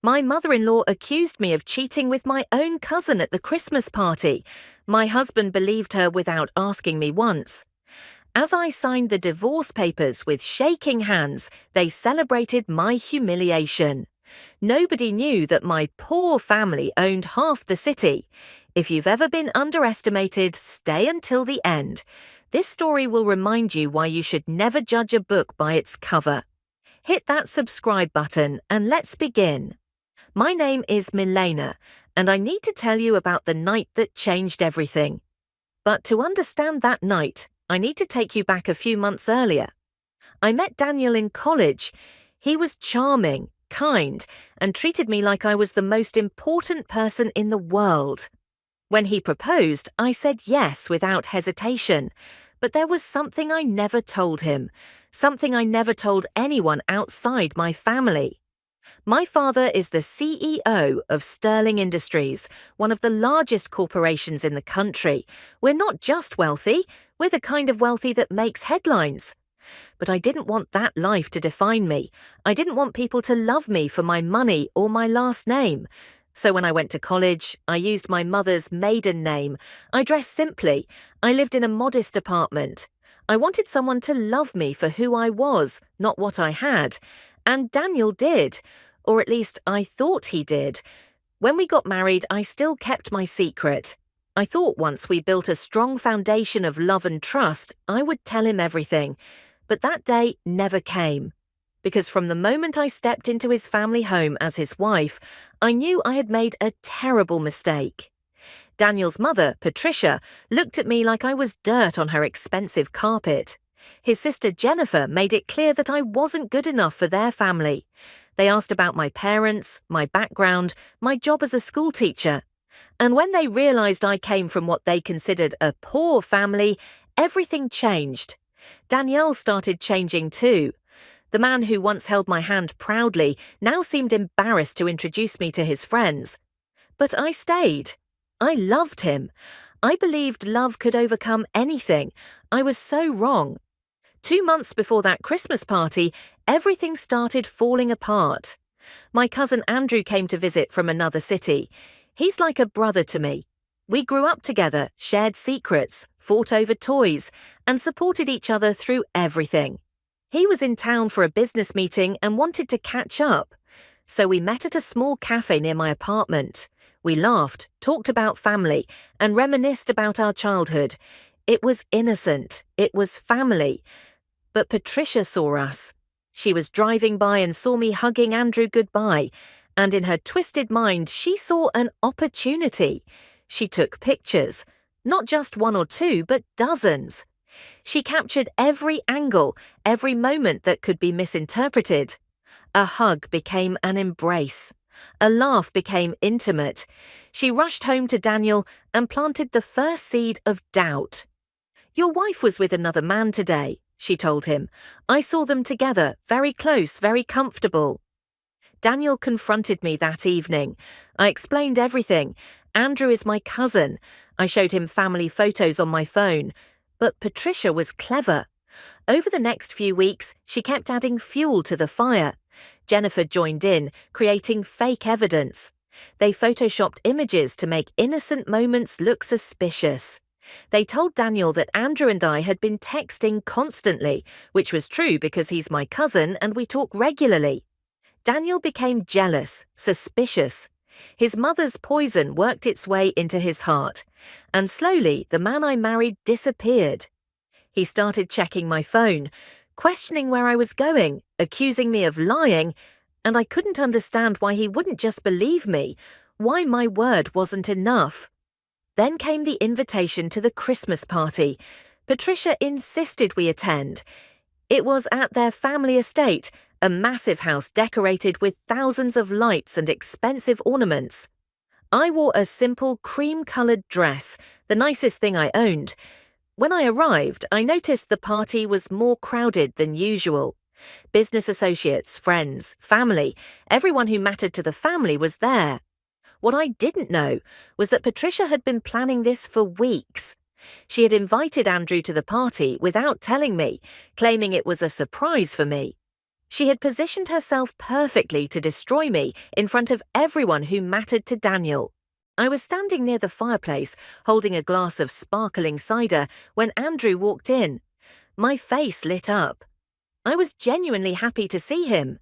My mother-in-law accused me of cheating with my own cousin at the Christmas party. My husband believed her without asking me once. As I signed the divorce papers with shaking hands, they celebrated my humiliation. Nobody knew that my poor family owned half the city. If you've ever been underestimated, stay until the end. This story will remind you why you should never judge a book by its cover. Hit that subscribe button and let's begin. My name is Milena, and I need to tell you about the night that changed everything. But to understand that night, I need to take you back a few months earlier. I met Daniel in college. He was charming, kind, and treated me like I was the most important person in the world. When he proposed, I said yes without hesitation. But there was something I never told him, something I never told anyone outside my family. My father is the CEO of Sterling Industries, one of the largest corporations in the country. We're not just wealthy, we're the kind of wealthy that makes headlines. But I didn't want that life to define me. I didn't want people to love me for my money or my last name. So when I went to college, I used my mother's maiden name. I dressed simply. I lived in a modest apartment. I wanted someone to love me for who I was, not what I had. And Daniel did, or at least I thought he did. When we got married, I still kept my secret. I thought once we built a strong foundation of love and trust, I would tell him everything. But that day never came. Because from the moment I stepped into his family home as his wife, I knew I had made a terrible mistake. Daniel's mother, Patricia, looked at me like I was dirt on her expensive carpet. His sister Jennifer made it clear that I wasn't good enough for their family. They asked about my parents, my background, my job as a schoolteacher. And when they realized I came from what they considered a poor family, everything changed. Danielle started changing too. The man who once held my hand proudly now seemed embarrassed to introduce me to his friends. But I stayed. I loved him. I believed love could overcome anything. I was so wrong. 2 months before that Christmas party, everything started falling apart. My cousin Andrew came to visit from another city. He's like a brother to me. We grew up together, shared secrets, fought over toys, and supported each other through everything. He was in town for a business meeting and wanted to catch up. So we met at a small cafe near my apartment. We laughed, talked about family, and reminisced about our childhood. It was innocent. It was family. But Patricia saw us. She was driving by and saw me hugging Andrew goodbye, and in her twisted mind, she saw an opportunity. She took pictures, not just 1 or 2, but dozens. She captured every angle, every moment that could be misinterpreted. A hug became an embrace. A laugh became intimate. She rushed home to Daniel and planted the first seed of doubt. "Your wife was with another man today," she told him. "I saw them together, very close, very comfortable." Daniel confronted me that evening. I explained everything. Andrew is my cousin. I showed him family photos on my phone. But Patricia was clever. Over the next few weeks, she kept adding fuel to the fire. Jennifer joined in, creating fake evidence. They photoshopped images to make innocent moments look suspicious. They told Daniel that Andrew and I had been texting constantly, which was true because he's my cousin and we talk regularly. Daniel became jealous, suspicious. His mother's poison worked its way into his heart, and slowly the man I married disappeared. He started checking my phone, questioning where I was going, accusing me of lying, and I couldn't understand why he wouldn't just believe me, why my word wasn't enough. Then came the invitation to the Christmas party. Patricia insisted we attend. It was at their family estate, a massive house decorated with thousands of lights and expensive ornaments. I wore a simple cream-colored dress, the nicest thing I owned. When I arrived, I noticed the party was more crowded than usual. Business associates, friends, family, everyone who mattered to the family was there. What I didn't know was that Patricia had been planning this for weeks. She had invited Andrew to the party without telling me, claiming it was a surprise for me. She had positioned herself perfectly to destroy me in front of everyone who mattered to Daniel. I was standing near the fireplace, holding a glass of sparkling cider, when Andrew walked in. My face lit up. I was genuinely happy to see him.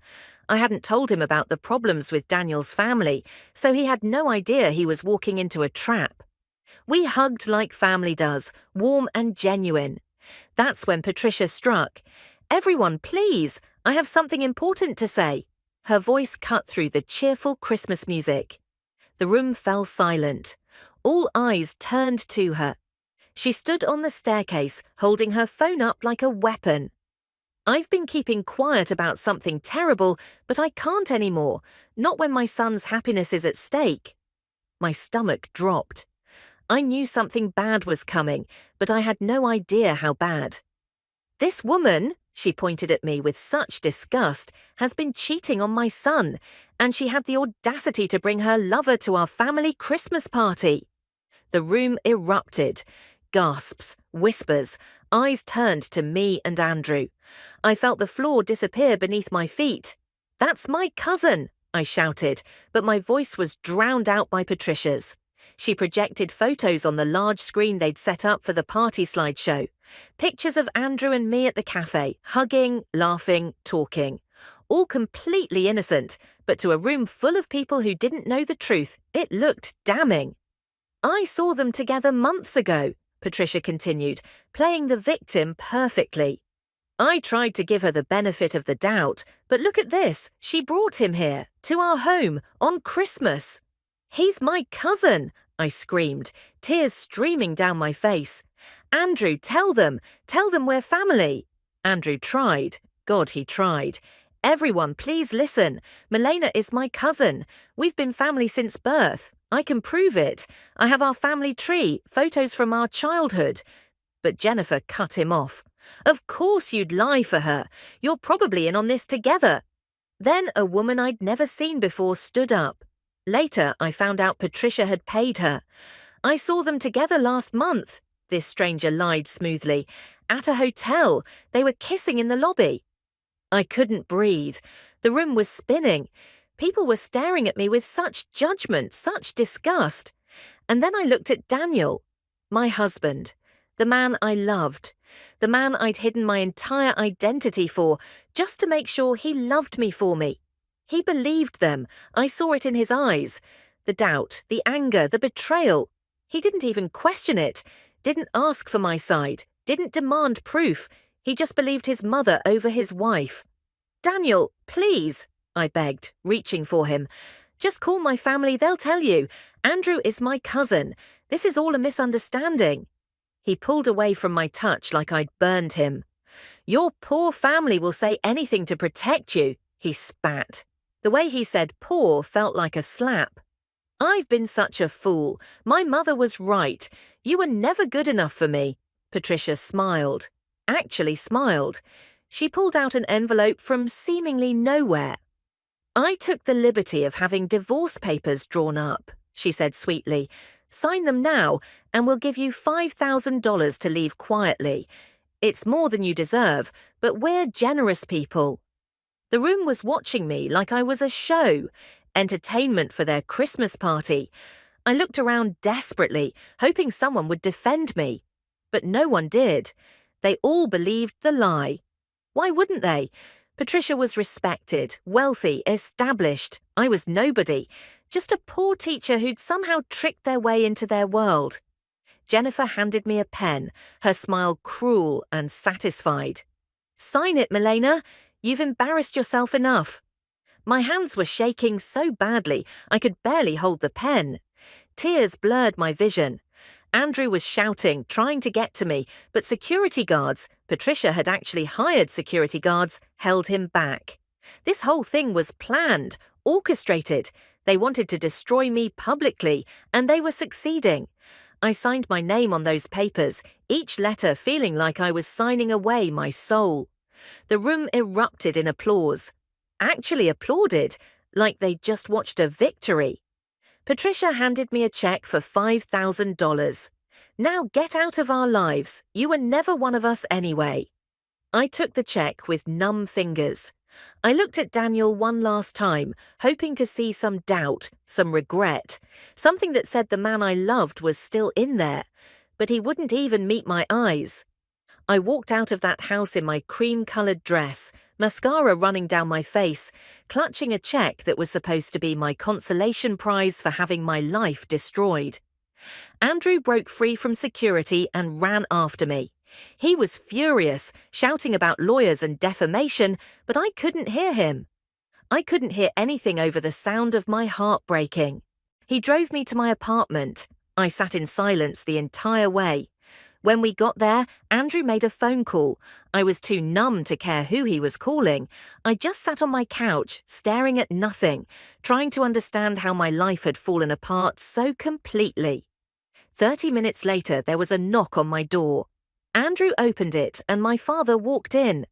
I hadn't told him about the problems with Daniel's family, so he had no idea he was walking into a trap. We hugged like family does, warm and genuine. That's when Patricia struck. "Everyone, please, I have something important to say." Her voice cut through the cheerful Christmas music. The room fell silent. All eyes turned to her. She stood on the staircase, holding her phone up like a weapon. "I've been keeping quiet about something terrible, but I can't anymore, not when my son's happiness is at stake." My stomach dropped. I knew something bad was coming, but I had no idea how bad. "This woman," she pointed at me with such disgust, "has been cheating on my son, and she had the audacity to bring her lover to our family Christmas party." The room erupted. Gasps, whispers, eyes turned to me and Andrew. I felt the floor disappear beneath my feet. "That's my cousin," I shouted, but my voice was drowned out by Patricia's. She projected photos on the large screen they'd set up for the party slideshow. Pictures of Andrew and me at the cafe, hugging, laughing, talking. All completely innocent, but to a room full of people who didn't know the truth, it looked damning. "I saw them together months ago," Patricia continued, playing the victim perfectly. "I tried to give her the benefit of the doubt, but look at this, she brought him here, to our home, on Christmas." "He's my cousin," I screamed, tears streaming down my face. "Andrew, tell them we're family." Andrew tried. God, he tried. "Everyone, please listen. Milena is my cousin. We've been family since birth. I can prove it. I have our family tree, photos from our childhood." But Jennifer cut him off. "Of course you'd lie for her. You're probably in on this together." Then a woman I'd never seen before stood up. Later, I found out Patricia had paid her. "I saw them together last month," this stranger lied smoothly. "At a hotel. They were kissing in the lobby." I couldn't breathe. The room was spinning. People were staring at me with such judgment, such disgust. And then I looked at Daniel, my husband, the man I loved, the man I'd hidden my entire identity for, just to make sure he loved me for me. He believed them. I saw it in his eyes. The doubt, the anger, the betrayal. He didn't even question it, didn't ask for my side, didn't demand proof. He just believed his mother over his wife. "Daniel, please," I begged, reaching for him. "Just call my family, they'll tell you. Andrew is my cousin. This is all a misunderstanding." He pulled away from my touch like I'd burned him. "Your poor family will say anything to protect you," he spat. The way he said poor felt like a slap. "I've been such a fool. My mother was right. You were never good enough for me." Patricia smiled. Actually smiled. She pulled out an envelope from seemingly nowhere. "I took the liberty of having divorce papers drawn up," she said sweetly. "Sign them now, and we'll give you $5,000 to leave quietly. It's more than you deserve, but we're generous people." The room was watching me like I was a show, entertainment for their Christmas party. I looked around desperately, hoping someone would defend me. But no one did. They all believed the lie. Why wouldn't they? Patricia was respected, wealthy, established. I was nobody, just a poor teacher who'd somehow tricked their way into their world. Jennifer handed me a pen, her smile cruel and satisfied. "Sign it, Milena. You've embarrassed yourself enough." My hands were shaking so badly I could barely hold the pen. Tears blurred my vision. Andrew was shouting, trying to get to me, but security guards, Patricia had actually hired security guards, held him back. This whole thing was planned, orchestrated. They wanted to destroy me publicly, and they were succeeding. I signed my name on those papers, each letter feeling like I was signing away my soul. The room erupted in applause. Actually applauded, like they'd just watched a victory. Patricia handed me a check for $5,000. "Now get out of our lives. You were never one of us anyway." I took the check with numb fingers. I looked at Daniel one last time, hoping to see some doubt, some regret, something that said the man I loved was still in there, but he wouldn't even meet my eyes. I walked out of that house in my cream-coloured dress, mascara running down my face, clutching a check that was supposed to be my consolation prize for having my life destroyed. Andrew broke free from security and ran after me. He was furious, shouting about lawyers and defamation, but I couldn't hear him. I couldn't hear anything over the sound of my heart breaking. He drove me to my apartment. I sat in silence the entire way. When we got there, Andrew made a phone call. I was too numb to care who he was calling. I just sat on my couch, staring at nothing, trying to understand how my life had fallen apart so completely. 30 minutes later, there was a knock on my door. Andrew opened it and my father walked in.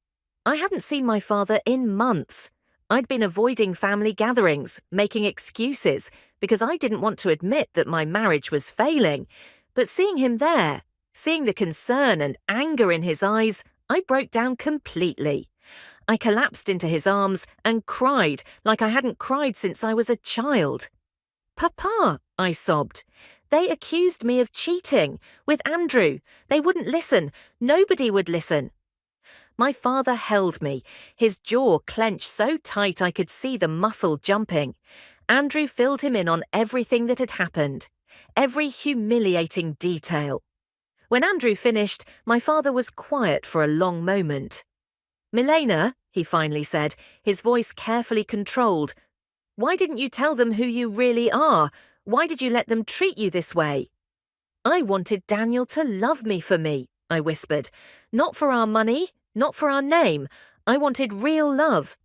I hadn't seen my father in months. I'd been avoiding family gatherings, making excuses, because I didn't want to admit that my marriage was failing. But seeing him there, seeing the concern and anger in his eyes, I broke down completely. I collapsed into his arms and cried like I hadn't cried since I was a child. "Papa," I sobbed. "They accused me of cheating with Andrew. They wouldn't listen. Nobody would listen." My father held me, his jaw clenched so tight I could see the muscle jumping. Andrew filled him in on everything that had happened, every humiliating detail. When Andrew finished, my father was quiet for a long moment. "Milena," he finally said, his voice carefully controlled, "why didn't you tell them who you really are? Why did you let them treat you this way?" "I wanted Daniel to love me for me," I whispered. "Not for our money, not for our name. I wanted real love."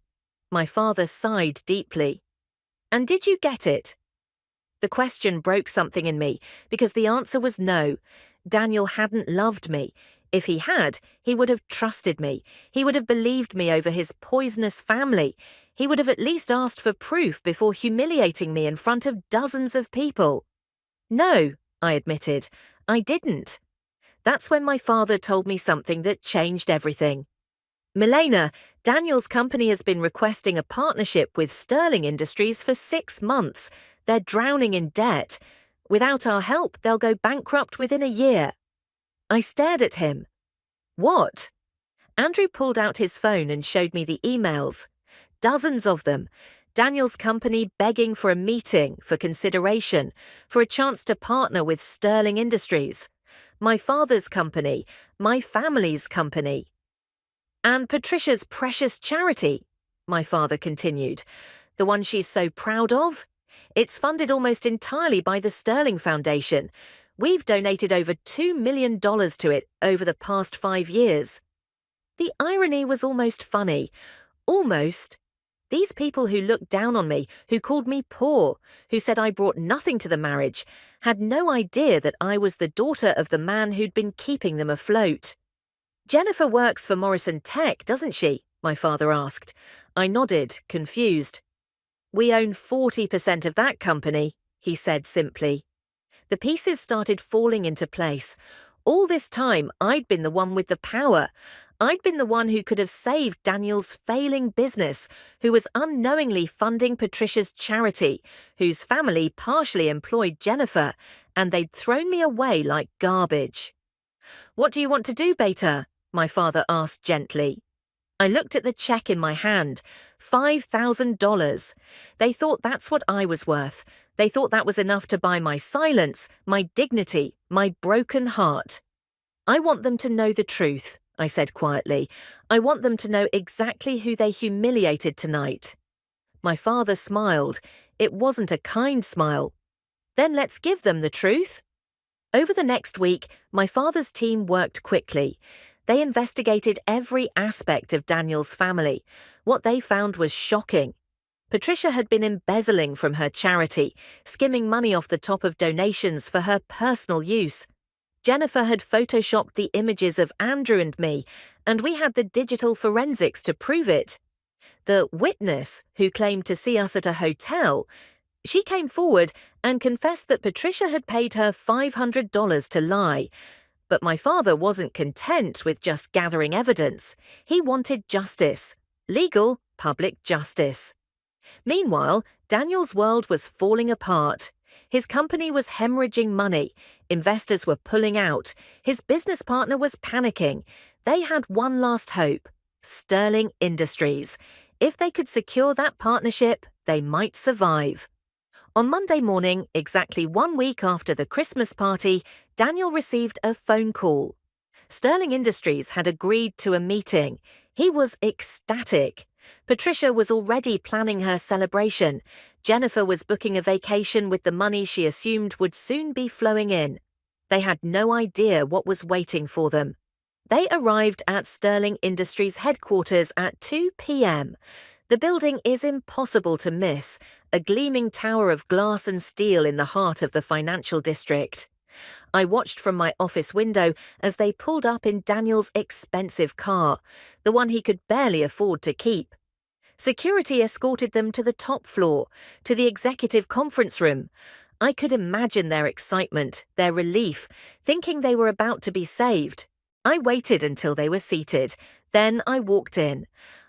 My father sighed deeply. "And did you get it?" The question broke something in me, because the answer was no. Daniel hadn't loved me. If he had, he would have trusted me. He would have believed me over his poisonous family. He would have at least asked for proof before humiliating me in front of dozens of people. "No," I admitted, "I didn't." That's when my father told me something that changed everything. "Milena, Daniel's company has been requesting a partnership with Sterling Industries for 6 months. They're drowning in debt. Without our help, they'll go bankrupt within a year." I stared at him. "What?" Andrew pulled out his phone and showed me the emails. Dozens of them. Daniel's company begging for a meeting, for consideration, for a chance to partner with Sterling Industries. My father's company, my family's company. "And Patricia's precious charity," my father continued, "the one she's so proud of? It's funded almost entirely by the Sterling Foundation. We've donated over $2 million to it over the past 5 years." The irony was almost funny. Almost. These people who looked down on me, who called me poor, who said I brought nothing to the marriage, had no idea that I was the daughter of the man who'd been keeping them afloat. "Jennifer works for Morrison Tech, doesn't she?" my father asked. I nodded, confused. "We own 40% of that company," he said simply. The pieces started falling into place. All this time, I'd been the one with the power. I'd been the one who could have saved Daniel's failing business, who was unknowingly funding Patricia's charity, whose family partially employed Jennifer, and they'd thrown me away like garbage. "What do you want to do, Beta?" my father asked gently. I looked at the check in my hand. $5,000. They thought that's what I was worth. They thought that was enough to buy my silence, my dignity, my broken heart. "I want them to know the truth," I said quietly. "I want them to know exactly who they humiliated tonight." My father smiled. It wasn't a kind smile. "Then let's give them the truth." Over the next week, my father's team worked quickly. They investigated every aspect of Daniel's family. What they found was shocking. Patricia had been embezzling from her charity, skimming money off the top of donations for her personal use. Jennifer had photoshopped the images of Andrew and me, and we had the digital forensics to prove it. The witness, who claimed to see us at a hotel, she came forward and confessed that Patricia had paid her $500 to lie. But my father wasn't content with just gathering evidence. He wanted justice. Legal, public justice. Meanwhile, Daniel's world was falling apart. His company was hemorrhaging money, investors were pulling out, his business partner was panicking. They had one last hope: Sterling Industries. If they could secure that partnership, they might survive. On Monday morning, exactly 1 week after the Christmas party, Daniel received a phone call. Sterling Industries had agreed to a meeting. He was ecstatic. Patricia was already planning her celebration. Jennifer was booking a vacation with the money she assumed would soon be flowing in. They had no idea what was waiting for them. They arrived at Sterling Industries headquarters at 2 p.m. The building is impossible to miss, a gleaming tower of glass and steel in the heart of the financial district. I watched from my office window as they pulled up in Daniel's expensive car, the one he could barely afford to keep. Security escorted them to the top floor, to the executive conference room. I could imagine their excitement, their relief, thinking they were about to be saved. I waited until they were seated. Then I walked in.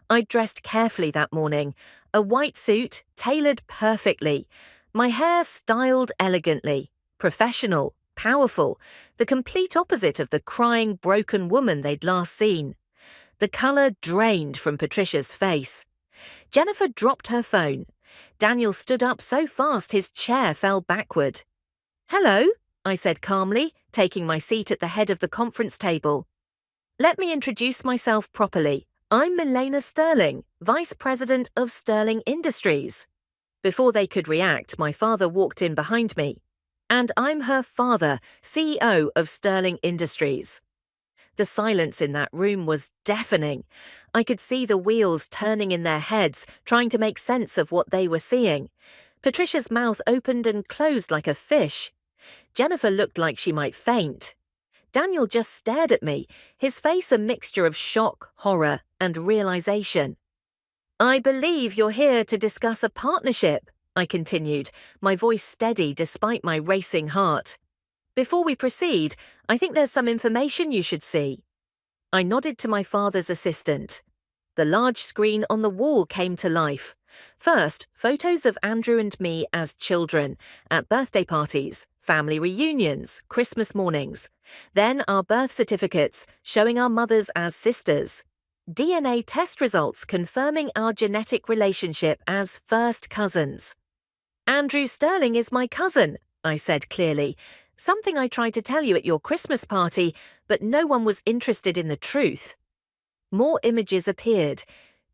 I dressed carefully that morning, a white suit tailored perfectly, my hair styled elegantly, professional, powerful, the complete opposite of the crying, broken woman they'd last seen. The colour drained from Patricia's face. Jennifer dropped her phone. Daniel stood up so fast his chair fell backward. "Hello," I said calmly, taking my seat at the head of the conference table. "Let me introduce myself properly. I'm Milena Sterling, Vice President of Sterling Industries." Before they could react, my father walked in behind me. "And I'm her father, CEO of Sterling Industries." The silence in that room was deafening. I could see the wheels turning in their heads, trying to make sense of what they were seeing. Patricia's mouth opened and closed like a fish. Jennifer looked like she might faint. Daniel just stared at me, his face a mixture of shock, horror, and realization. "I believe you're here to discuss a partnership," I continued, my voice steady despite my racing heart. "Before we proceed, I think there's some information you should see." I nodded to my father's assistant. The large screen on the wall came to life. First, photos of Andrew and me as children, at birthday parties, family reunions, Christmas mornings. Then our birth certificates, showing our mothers as sisters. DNA test results confirming our genetic relationship as first cousins. "Andrew Sterling is my cousin," I said clearly. "Something I tried to tell you at your Christmas party, but no one was interested in the truth." More images appeared.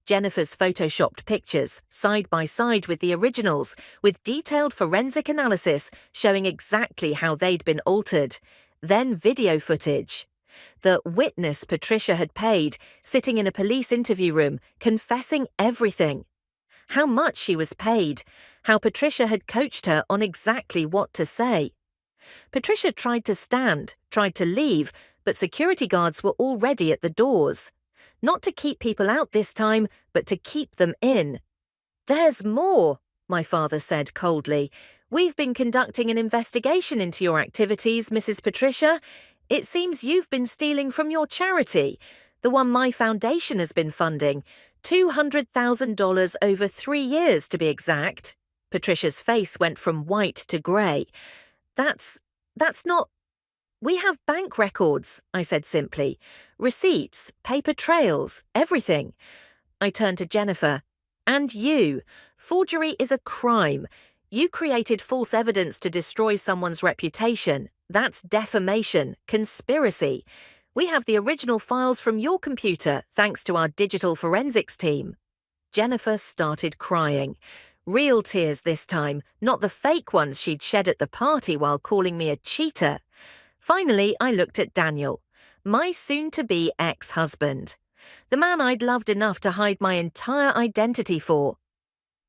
Jennifer's photoshopped pictures, side by side with the originals, with detailed forensic analysis showing exactly how they'd been altered. Then video footage. The witness Patricia had paid, sitting in a police interview room, confessing everything. How much she was paid, how Patricia had coached her on exactly what to say. Patricia tried to stand, tried to leave, but security guards were already at the doors. Not to keep people out this time, but to keep them in. "There's more," my father said coldly. "We've been conducting an investigation into your activities, Mrs. Patricia. It seems you've been stealing from your charity, the one my foundation has been funding, $200,000 over 3 years to be exact." Patricia's face went from white to grey. That's not... "We have bank records," I said simply. "Receipts, paper trails, everything." I turned to Jennifer. "And you. Forgery is a crime. You created false evidence to destroy someone's reputation. That's defamation, conspiracy. We have the original files from your computer, thanks to our digital forensics team." Jennifer started crying. Real tears this time, not the fake ones she'd shed at the party while calling me a cheater. Finally, I looked at Daniel, my soon-to-be ex-husband, the man I'd loved enough to hide my entire identity for.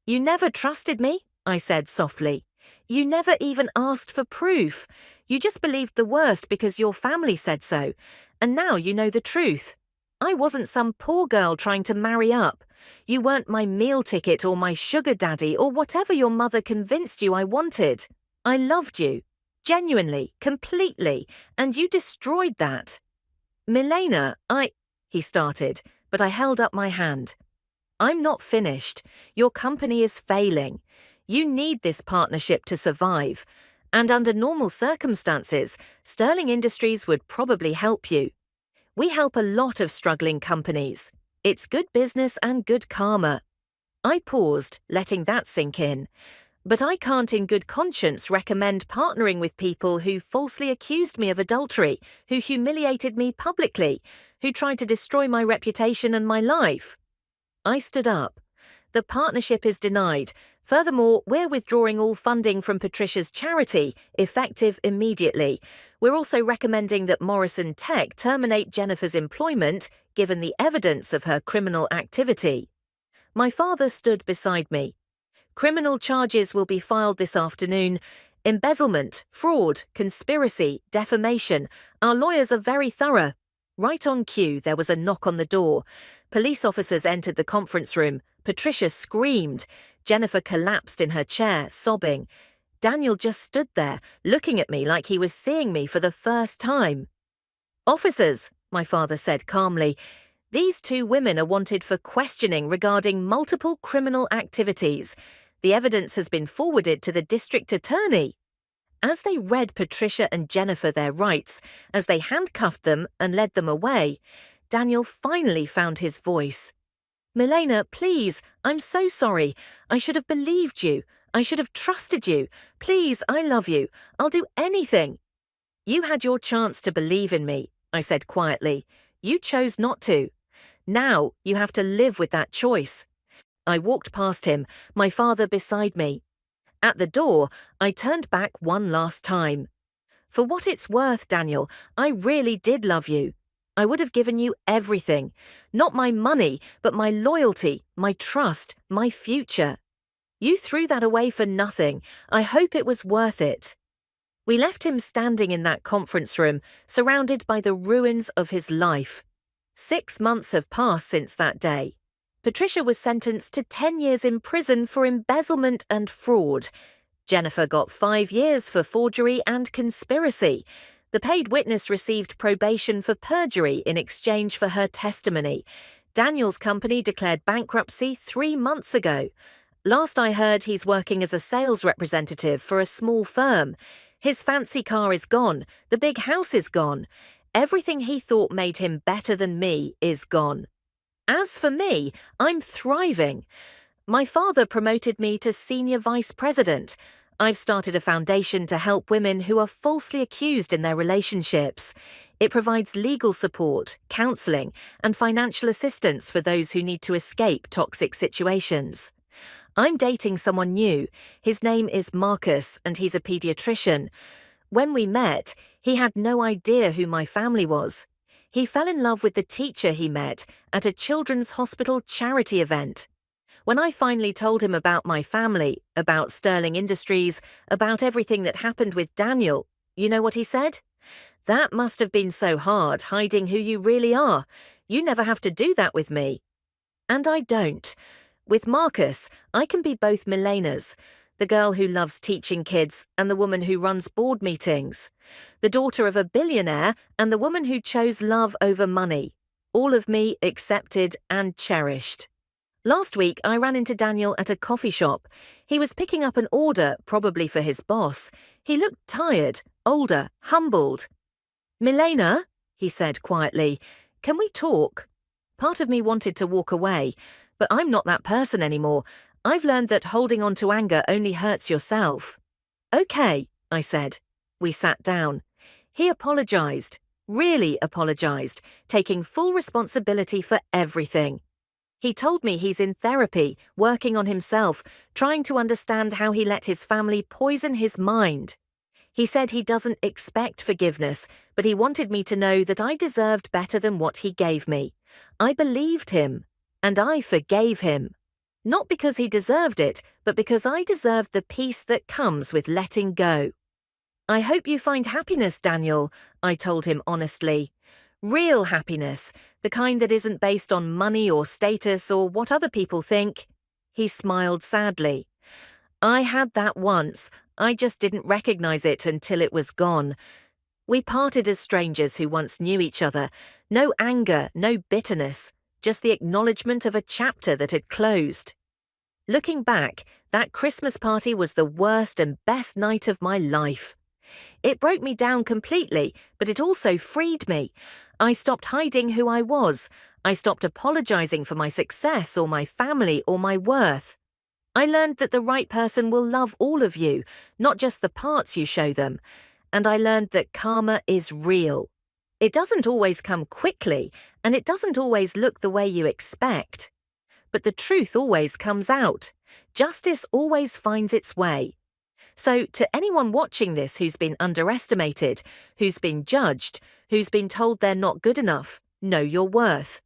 "You never trusted me," I said softly. "You never even asked for proof. You just believed the worst because your family said so, and now you know the truth. I wasn't some poor girl trying to marry up. You weren't my meal ticket or my sugar daddy or whatever your mother convinced you I wanted. I loved you. Genuinely, completely, and you destroyed that." "Milena, he started, but I held up my hand. I'm not finished. Your company is failing. You need this partnership to survive. And under normal circumstances, Sterling Industries would probably help you. We help a lot of struggling companies. It's good business and good karma. I paused, letting that sink in. But I can't in good conscience recommend partnering with people who falsely accused me of adultery, who humiliated me publicly, who tried to destroy my reputation and my life. I stood up. The partnership is denied. Furthermore, we're withdrawing all funding from Patricia's charity, effective immediately. We're also recommending that Morrison Tech terminate Jennifer's employment, given the evidence of her criminal activity. My father stood beside me. Criminal charges will be filed this afternoon. Embezzlement, fraud, conspiracy, defamation. Our lawyers are very thorough. Right on cue, there was a knock on the door. Police officers entered the conference room. Patricia screamed. Jennifer collapsed in her chair, sobbing. Daniel just stood there, looking at me like he was seeing me for the first time. "Officers," my father said calmly, "these two women are wanted for questioning regarding multiple criminal activities. The evidence has been forwarded to the district attorney." As they read Patricia and Jennifer their rights, as they handcuffed them and led them away, Daniel finally found his voice. "Milena, please, I'm so sorry. I should have believed you. I should have trusted you. Please, I love you. I'll do anything." "You had your chance to believe in me," I said quietly. "You chose not to. Now you have to live with that choice." I walked past him, my father beside me. At the door, I turned back one last time. "For what it's worth, Daniel, I really did love you. I would have given you everything. Not my money, but my loyalty, my trust, my future. You threw that away for nothing. I hope it was worth it." We left him standing in that conference room, surrounded by the ruins of his life. 6 months have passed since that day. Patricia was sentenced to 10 years in prison for embezzlement and fraud. Jennifer got 5 years for forgery and conspiracy. The paid witness received probation for perjury in exchange for her testimony. Daniel's company declared bankruptcy 3 months ago. Last I heard, he's working as a sales representative for a small firm. His fancy car is gone. The big house is gone. Everything he thought made him better than me is gone. As for me, I'm thriving. My father promoted me to senior vice president. I've started a foundation to help women who are falsely accused in their relationships. It provides legal support, counseling, and financial assistance for those who need to escape toxic situations. I'm dating someone new. His name is Marcus, and he's a pediatrician. When we met, he had no idea who my family was. He fell in love with the teacher he met at a children's hospital charity event. When I finally told him about my family, about Sterling Industries, about everything that happened with Daniel, you know what he said? "That must have been so hard, hiding who you really are. You never have to do that with me." And I don't. With Marcus, I can be both Milenas, the girl who loves teaching kids and the woman who runs board meetings, the daughter of a billionaire and the woman who chose love over money. All of me accepted and cherished. Last week, I ran into Daniel at a coffee shop. He was picking up an order, probably for his boss. He looked tired, older, humbled. "Milena," he said quietly, "can we talk?" Part of me wanted to walk away, but I'm not that person anymore. I've learned that holding on to anger only hurts yourself. "Okay," I said. We sat down. He apologized, really apologized, taking full responsibility for everything. He told me he's in therapy, working on himself, trying to understand how he let his family poison his mind. He said he doesn't expect forgiveness, but he wanted me to know that I deserved better than what he gave me. I believed him, and I forgave him. Not because he deserved it, but because I deserved the peace that comes with letting go. "I hope you find happiness, Daniel," I told him honestly. "Real happiness, the kind that isn't based on money or status or what other people think." He smiled sadly. "I had that once. I just didn't recognize it until it was gone. We parted as strangers who once knew each other. No anger, no bitterness. just the acknowledgement of a chapter that had closed. Looking back, that Christmas party was the worst and best night of my life. It broke me down completely, but it also freed me. I stopped hiding who I was. I stopped apologizing for my success or my family or my worth. I learned that the right person will love all of you, not just the parts you show them. And I learned that karma is real. It doesn't always come quickly, and it doesn't always look the way you expect. But the truth always comes out. Justice always finds its way. So, to anyone watching this who's been underestimated, who's been judged, who's been told they're not good enough, know your worth.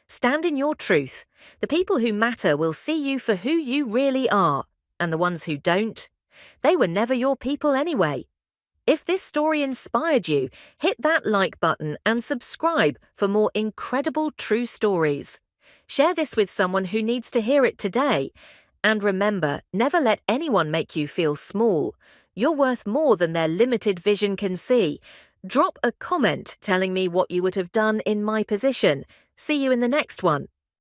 Stand in your truth. The people who matter will see you for who you really are, and the ones who don't, they were never your people anyway. If this story inspired you, hit that like button and subscribe for more incredible true stories. Share this with someone who needs to hear it today. And remember, never let anyone make you feel small. You're worth more than their limited vision can see. Drop a comment telling me what you would have done in my position. See you in the next one.